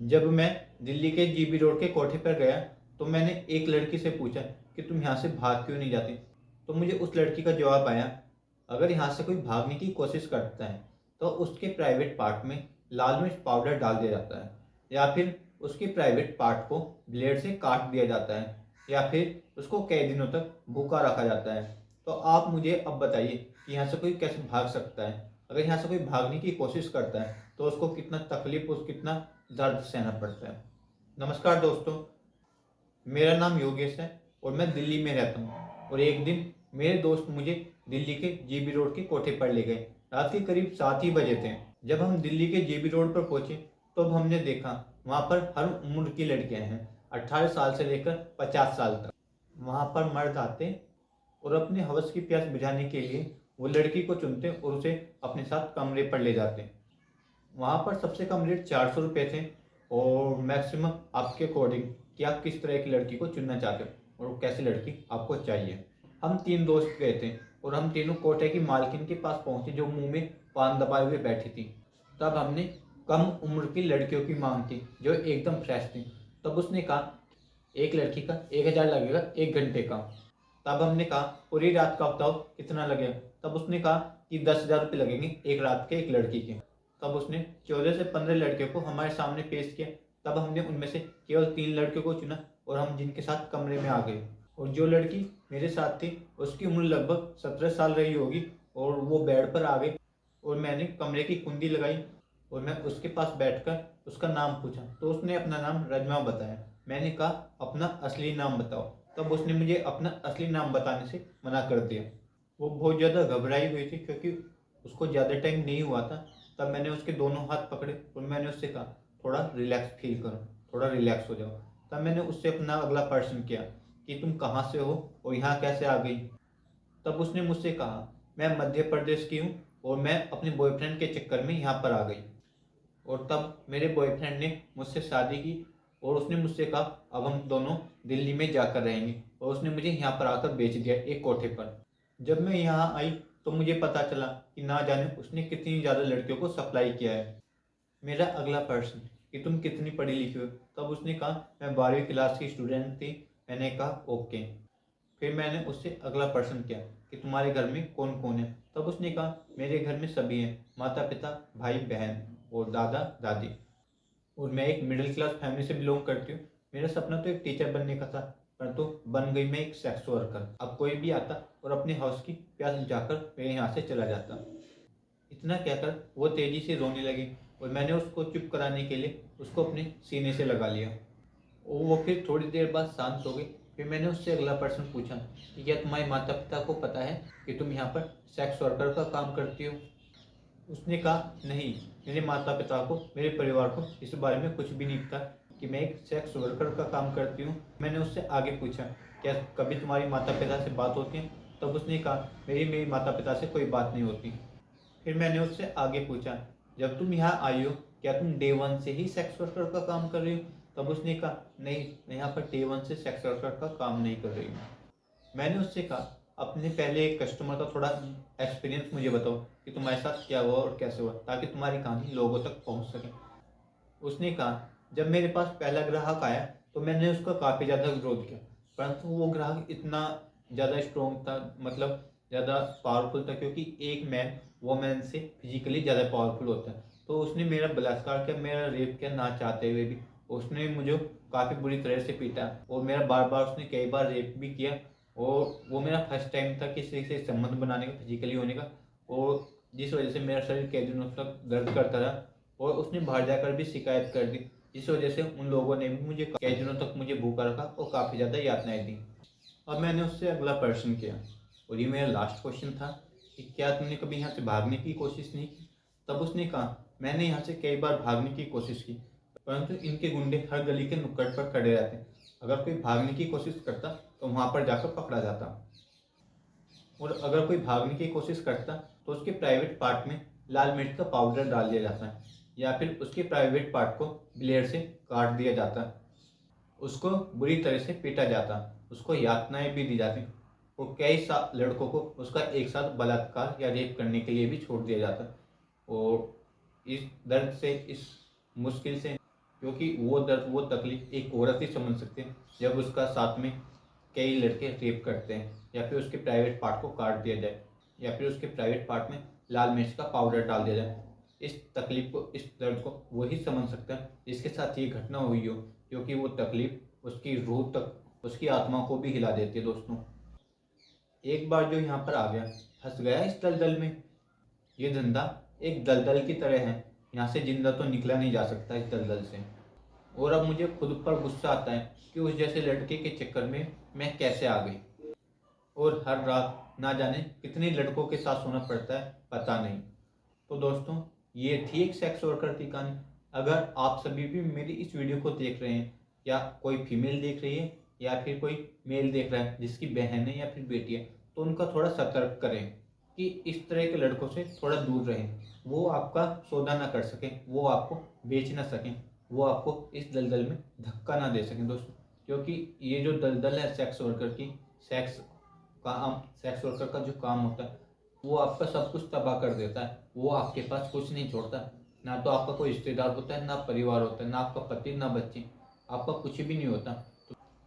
जब मैं दिल्ली के जीबी रोड के कोठे पर गया तो मैंने एक लड़की से पूछा कि तुम यहाँ से भाग क्यों नहीं जाती। तो मुझे उस लड़की का जवाब आया, अगर यहाँ से कोई भागने की कोशिश करता है तो उसके प्राइवेट पार्ट में लाल मिर्च पाउडर डाल दिया जाता है, या फिर उसके प्राइवेट पार्ट को ब्लेड से काट दिया जाता है, या फिर उसको कई दिनों तक भूखा रखा जाता है। तो आप मुझे अब बताइए कि यहाँ से कोई कैसे भाग सकता है। अगर यहाँ से कोई भागने की कोशिश करता है तो उसको कितना तकलीफ और कितना दर्द सहना पड़ता है। नमस्कार दोस्तों, मेरा नाम योगेश है और मैं दिल्ली में रहता हूँ। और एक दिन मेरे दोस्त मुझे दिल्ली के जीबी रोड के कोठे पर ले गए। रात के करीब 7 ही बजे थे। जब हम दिल्ली के जीबी रोड पर पहुंचे तो अब हमने देखा वहाँ पर हर उम्र की लड़कियाँ हैं, 18 साल से लेकर 50 साल तक। वहाँ पर मर्द आते और अपने हवस की प्यास बुझाने के लिए वो लड़की को चुनते और उसे अपने साथ कमरे पर ले जाते। वहाँ पर सबसे कम रेट 400 रुपये थे और मैक्सिमम आपके अकॉर्डिंग कि आप किस तरह की लड़की को चुनना चाहते हो और कैसी लड़की आपको चाहिए। हम 3 दोस्त गए थे और हम तीनों कोटे की मालकिन के पास पहुंचे जो मुंह में पान दबाए हुए बैठी थी। तब हमने कम उम्र की लड़कियों की मांग की जो एकदम फ्रेश थी। तब उसने कहा एक लड़की का 1,000 लगेगा 1 घंटे का। तब हमने कहा पूरी रात का बताओ कितना लगेगा। तब उसने कहा कि 10,000 रुपये लगेंगे एक रात के एक लड़की के। तब उसने 14 से 15 लड़कियों को हमारे सामने पेश किया। तब हमने उनमें से केवल 3 लड़कियों को चुना और हम जिनके साथ कमरे में आ गए। और जो लड़की मेरे साथ थी उसकी उम्र लगभग 17 साल रही होगी और वो बेड पर आ गई और मैंने कमरे की कुंडी लगाई और मैं उसके पास बैठकर उसका नाम पूछा तो उसने अपना नाम रजमा बताया। मैंने कहा अपना असली नाम बताओ। तब उसने मुझे अपना असली नाम बताने से मना कर दिया। वो बहुत ज़्यादा घबराई हुई थी क्योंकि उसको ज़्यादा टाइम नहीं हुआ था। तब मैंने उसके दोनों हाथ पकड़े और मैंने उससे कहा थोड़ा रिलैक्स फील करो, थोड़ा रिलैक्स हो जाओ। तब मैंने उससे अपना अगला प्रश्न किया कि तुम कहाँ से हो और यहाँ कैसे आ गई। तब उसने मुझसे कहा मैं मध्य प्रदेश की हूँ और मैं अपने बॉयफ्रेंड के चक्कर में यहाँ पर आ गई। और तब मेरे बॉयफ्रेंड ने मुझसे शादी की और उसने मुझसे कहा अब हम दोनों दिल्ली में जाकर रहेंगे और उसने मुझे यहाँ पर आकर बेच दिया एक कोठे पर। जब मैं यहाँ आई तो मुझे पता चला कि ना जाने उसने कितनी ज़्यादा लड़कियों को सप्लाई किया है। मेरा अगला प्रश्न कि तुम कितनी पढ़ी लिखी हो। तब उसने कहा मैं 12वीं क्लास की स्टूडेंट थी। मैंने कहा ओके। फिर मैंने उससे अगला प्रश्न किया कि तुम्हारे घर में कौन कौन है। तब उसने कहा मेरे घर में सभी हैं, माता पिता भाई बहन और दादा दादी। और मैं एक मिडिल क्लास फैमिली से बिलोंग करती हूँ। मेरा सपना तो एक टीचर बनने का था परंतु बन गई मैं एक सेक्स वर्कर। अब कोई भी आता और अपने हाउस की प्यास बुझाकर मेरे यहाँ से चला जाता। इतना कहकर वो तेजी से रोने लगी और मैंने उसको चुप कराने के लिए उसको अपने सीने से लगा लिया और वो फिर थोड़ी देर बाद शांत हो गई। फिर मैंने उससे अगला प्रश्न पूछा कि क्या तुम्हारे माता पिता को पता है कि तुम यहाँ पर सेक्स वर्कर का काम करती हो। उसने कहा नहीं, मेरे माता पिता को मेरे परिवार को इस बारे में कुछ भी नहीं पता कि मैं एक सेक्स वर्कर का काम करती हूँ। मैंने उससे आगे पूछा क्या कभी तुम्हारी माता पिता से बात होती है। तब उसने कहा मेरी माता पिता से कोई बात नहीं होती। फिर मैंने उससे आगे पूछा जब तुम यहाँ आई हो क्या तुम डे वन से ही सेक्स वर्कर का काम कर रही हो। तब उसने कहा नहीं, मैं यहाँ पर डे वन से सेक्स वर्कर का काम नहीं कर रही हूँ। मैंने उससे कहा अपने पहले एक कस्टमर का थोड़ा एक्सपीरियंस मुझे बताओ कि तुम्हारे साथ क्या हुआ और कैसे हुआ ताकि तुम्हारी कहानी लोगों तक पहुँच सके। उसने कहा जब मेरे पास पहला ग्राहक आया तो मैंने उसका काफ़ी ज़्यादा विरोध किया परंतु वो ग्राहक इतना ज़्यादा स्ट्रोंग था, मतलब ज़्यादा पावरफुल था क्योंकि एक मैन वोमेन से फिजिकली ज़्यादा पावरफुल होता है। तो उसने मेरा बलात्कार किया, मेरा रेप किया ना चाहते हुए भी। उसने मुझे काफ़ी बुरी तरह से पीटा और मेरा बार बार उसने कई बार रेप भी किया। और वो मेरा फर्स्ट टाइम था किसी से संबंध बनाने का, फिजिकली होने का। और जिस वजह से मेरा शरीर कई दिनों तक दर्द करता रहा और उसने बाहर जाकर भी शिकायत कर दी जिस वजह से उन लोगों ने भी मुझे कई दिनों तक मुझे भूखा रखा और काफ़ी ज़्यादा यातनाएं दी। अब मैंने उससे अगला प्रश्न किया और ये मेरा लास्ट क्वेश्चन था कि क्या तुमने कभी यहाँ से भागने की कोशिश नहीं की। तब उसने कहा मैंने यहाँ से कई बार भागने की कोशिश की परंतु इनके गुंडे हर गली के नुक्कड़ पर खड़े रहते हैं। अगर कोई भागने की कोशिश करता तो वहाँ पर जाकर पकड़ा जाता और अगर कोई भागने की कोशिश करता तो उसके प्राइवेट पार्ट में लाल मिर्च का पाउडर डाल दिया जाता है या फिर उसके प्राइवेट पार्ट को ब्लेड से काट दिया जाता, उसको बुरी तरह से पीटा जाता, उसको यातनाएं भी दी जाती और कई लड़कों को उसका एक साथ बलात्कार या रेप करने के लिए भी छोड़ दिया जाता। और इस दर्द से, इस मुश्किल से क्योंकि वो दर्द वो तकलीफ एक औरत ही समझ सकती है जब उसका साथ में कई लड़के रेप करते हैं, या फिर उसके प्राइवेट पार्ट को काट दिया जाए, या फिर उसके प्राइवेट पार्ट में लाल मिर्च का पाउडर डाल दिया जाए। इस तकलीफ को, इस दर्द को वही समझ सकता है जिसके साथ ये घटना हुई हो, क्योंकि वो तकलीफ उसकी रूह तक, उसकी आत्मा को भी हिला देती है दोस्तों। एक बार जो यहाँ पर आ गया, फंस गया इस दलदल में। ये धंधा एक दलदल की तरह है, यहाँ से जिंदा तो निकला नहीं जा सकता इस दलदल से। और अब मुझे खुद पर गुस्सा आता है कि उस जैसे लड़के के चक्कर में मैं कैसे आ गई, और हर रात ना जाने कितने लड़कों के साथ सोना पड़ता है पता नहीं। तो दोस्तों, ये थी एक सेक्स वर्कर की कहानी। अगर आप सभी भी मेरी इस वीडियो को देख रहे हैं, या कोई फीमेल देख रही है, या फिर कोई मेल देख रहा है जिसकी बहन है या फिर बेटी है, तो उनका थोड़ा सतर्क करें कि इस तरह के लड़कों से थोड़ा दूर रहें। वो आपका सौदा ना कर सकें, वो आपको बेच ना सकें, वो आपको इस दलदल में धक्का ना दे सकें दोस्तों। क्योंकि ये जो दलदल है सेक्स वर्कर की, सेक्स वर्कर का जो काम होता है, वो आपका सब कुछ तबाह कर देता है। वो आपके पास कुछ नहीं छोड़ता। ना तो आपका कोई रिश्तेदार होता है, ना परिवार होता है, ना आपका पति, ना बच्चे, आपका कुछ भी नहीं होता।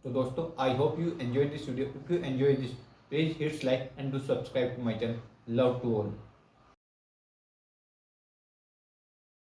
तो दोस्तों, I hope you enjoy this video. If you enjoy this, please hits like and do subscribe to my channel. Love to all.